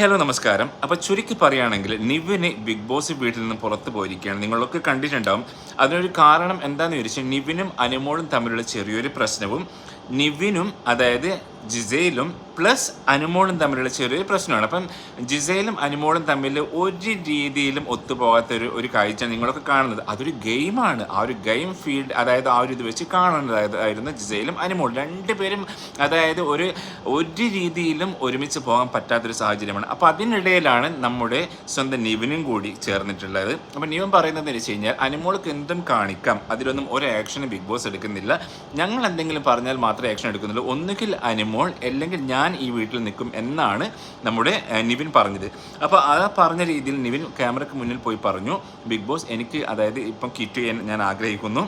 Hello നമസ്കാരം. അപ്പോൾ ചുരുക്കി പറയുകയാണെങ്കിൽ നിവിന് ബിഗ് ബോസ് വീട്ടിൽ നിന്ന് പുറത്ത് പോയിരിക്കുകയാണ്. നിങ്ങളൊക്കെ കണ്ടിട്ടുണ്ടാവും. അതിനൊരു കാരണം എന്താണെന്ന് ചോദിച്ചാൽ നിവിനും അനുമോളും തമ്മിലുള്ള ചെറിയൊരു പ്രശ്നവും നിവിനും അതായത് ജിസയിലും പ്ലസ് അനുമോളും തമ്മിലുള്ള ചെറിയൊരു പ്രശ്നമാണ്. അപ്പം ജിസയിലും അനുമോളും തമ്മിൽ ഒരു രീതിയിലും ഒത്തുപോകാത്ത ഒരു കാഴ്ച നിങ്ങളൊക്കെ കാണുന്നത്. അതൊരു ഗെയിമാണ്. ആ ഒരു ഗെയിം ഫീൽഡ് അതായത് ആ ഒരു ഇത് വെച്ച് കാണേണ്ടതായിരുന്നു ജിസയിലും അനുമോളും രണ്ടുപേരും. അതായത് ഒരു രീതിയിലും ഒരുമിച്ച് പോകാൻ പറ്റാത്തൊരു സാഹചര്യമാണ്. അപ്പോൾ അതിനിടയിലാണ് നമ്മുടെ സ്വന്തം നിവിനും കൂടി ചേർന്നിട്ടുള്ളത്. അപ്പോൾ നിവൻ പറയുന്നത് എന്ന് വെച്ച് കഴിഞ്ഞാൽ അനുമോൾക്ക് എന്തും കാണിക്കാം, അതിലൊന്നും ഒരു ആക്ഷനും ബിഗ് ബോസ് എടുക്കുന്നില്ല. ഞങ്ങൾ എന്തെങ്കിലും പറഞ്ഞാൽ മാത്രമേ ആക്ഷൻ എടുക്കുന്നുള്ളൂ. ഒന്നുകിൽ അനുമോൾ അല്ലെങ്കിൽ ഞാൻ ഈ വീട്ടിൽ നിൽക്കും എന്നാണ് നമ്മുടെ നിവിൻ പറഞ്ഞത്. അപ്പോൾ ആ പറഞ്ഞ രീതിയിൽ നിവിൻ ക്യാമറയ്ക്ക് മുന്നിൽ പോയി പറഞ്ഞു, ബിഗ് ബോസ് എനിക്ക് അതായത് ഇപ്പം കിറ്റ് ചെയ്യാൻ ഞാൻ ആഗ്രഹിക്കുന്നു,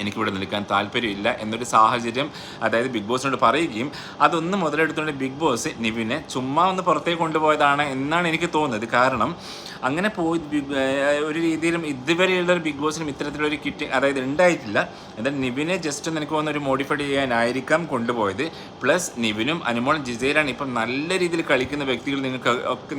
എനിക്കിവിടെ നിൽക്കാൻ താല്പര്യമില്ല എന്നൊരു സാഹചര്യം അതായത് ബിഗ് ബോസിനോട് പറയുകയും അതൊന്നും മുതലെടുത്തുകൊണ്ട് ബിഗ് ബോസ് നിവിനെ ചുമ്മാ ഒന്ന് പുറത്തേക്ക് കൊണ്ടുപോയതാണ് എന്നാണ് എനിക്ക് തോന്നുന്നത്. കാരണം അങ്ങനെ പോയി ഒരു രീതിയിലും ഇതുവരെയുള്ള ഒരു ബിഗ് ബോസിനും ഇത്തരത്തിലൊരു കിറ്റ് അതായത് ഉണ്ടായിട്ടില്ല. എന്നാൽ നിവിനെ ജസ്റ്റ് ഒന്ന് എനിക്ക് തോന്നുന്ന ഒരു മോഡിഫൈ ചെയ്യാനായിരിക്കാം കൊണ്ടുപോയത്. പ്ലസ് നിവിനും അനുമോളും ജിസയിലാണ് ഇപ്പം നല്ല രീതിയിൽ കളിക്കുന്ന വ്യക്തികൾ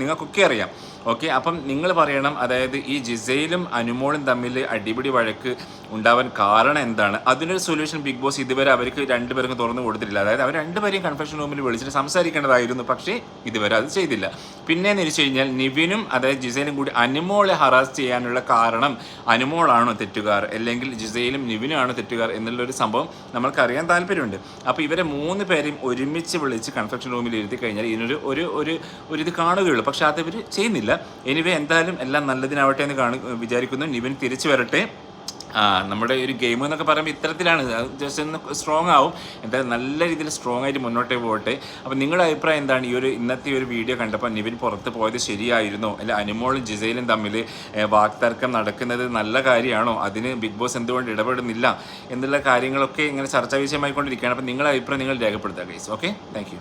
നിങ്ങൾക്കൊക്കെ അറിയാം. ഓക്കെ, അപ്പം നിങ്ങൾ പറയണം അതായത് ഈ ജിസയിലും അനുമോളും തമ്മിൽ അടിപിടി വഴക്ക് ഉണ്ടാവാൻ കാരണം എന്താണ്? അതിനൊരു സൊല്യൂഷൻ ബിഗ് ബോസ് ഇതുവരെ അവർക്ക് രണ്ടുപേർക്കും തുറന്നു കൊടുത്തിട്ടില്ല. അതായത് അവർ രണ്ടുപേരെയും കൺഫെഷൻ റൂമിൽ വിളിച്ചിട്ട് സംസാരിക്കേണ്ടതായിരുന്നു, പക്ഷേ ഇതുവരെ അത് ചെയ്തില്ല. പിന്നെയെന്ന് വെച്ച് കഴിഞ്ഞാൽ നിവിനും അതായത് ജിസയിലും കൂടി അനുമോളെ ഹറാസ് ചെയ്യാനുള്ള കാരണം അനുമോളാണോ തെറ്റുകാർ അല്ലെങ്കിൽ ജിസയിലും നിവിനും ആണോ തെറ്റുകാർ എന്നുള്ളൊരു സംഭവം നമ്മൾക്കറിയാൻ താല്പര്യമുണ്ട്. അപ്പോൾ ഇവരെ 3 പേരെയും ഒരുമിച്ച് വിളിച്ച് കൺഫെഷൻ റൂമിൽ ഇരുത്തി കഴിഞ്ഞാൽ ഇതിനൊരു ഒരു ഇത് കാണുകയുള്ളൂ. പക്ഷേ അത് ഇവർ ചെയ്യുന്നില്ല. എനിവേ എന്തായാലും എല്ലാം നല്ലതിനാവട്ടെ എന്ന് വിചാരിക്കുന്നു. നിവിൻ തിരിച്ചു വരട്ടെ. നമ്മുടെ ഒരു ഗെയിം എന്നൊക്കെ പറയുമ്പോൾ ഇത്തരത്തിലാണ്, ജസ്റ്റ് ഒന്ന് സ്ട്രോങ് ആവും. എന്തായാലും നല്ല രീതിയിൽ സ്ട്രോങ് ആയിട്ട് മുന്നോട്ടേ പോകട്ടെ. അപ്പോൾ നിങ്ങളുടെ അഭിപ്രായം എന്താണ്? ഇന്നത്തെ ഒരു വീഡിയോ കണ്ടപ്പോൾ നിവിൻ പുറത്ത് പോയത് ശരിയായിരുന്നോ, അല്ല അനുമോളും ജിസയിലും തമ്മിൽ വാക്തർക്കം നടക്കുന്നത് നല്ല കാര്യമാണോ, അതിന് ബിഗ് ബോസ് എന്തുകൊണ്ട് ഇടപെടുന്നില്ല എന്നുള്ള കാര്യങ്ങളൊക്കെ ഇങ്ങനെ ചർച്ചാ വിഷയമായിക്കൊണ്ടിരിക്കുകയാണ്. അപ്പോൾ നിങ്ങളുടെ അഭിപ്രായം നിങ്ങൾ രേഖപ്പെടുത്തുക ഗൈസ്. Okay, thank you.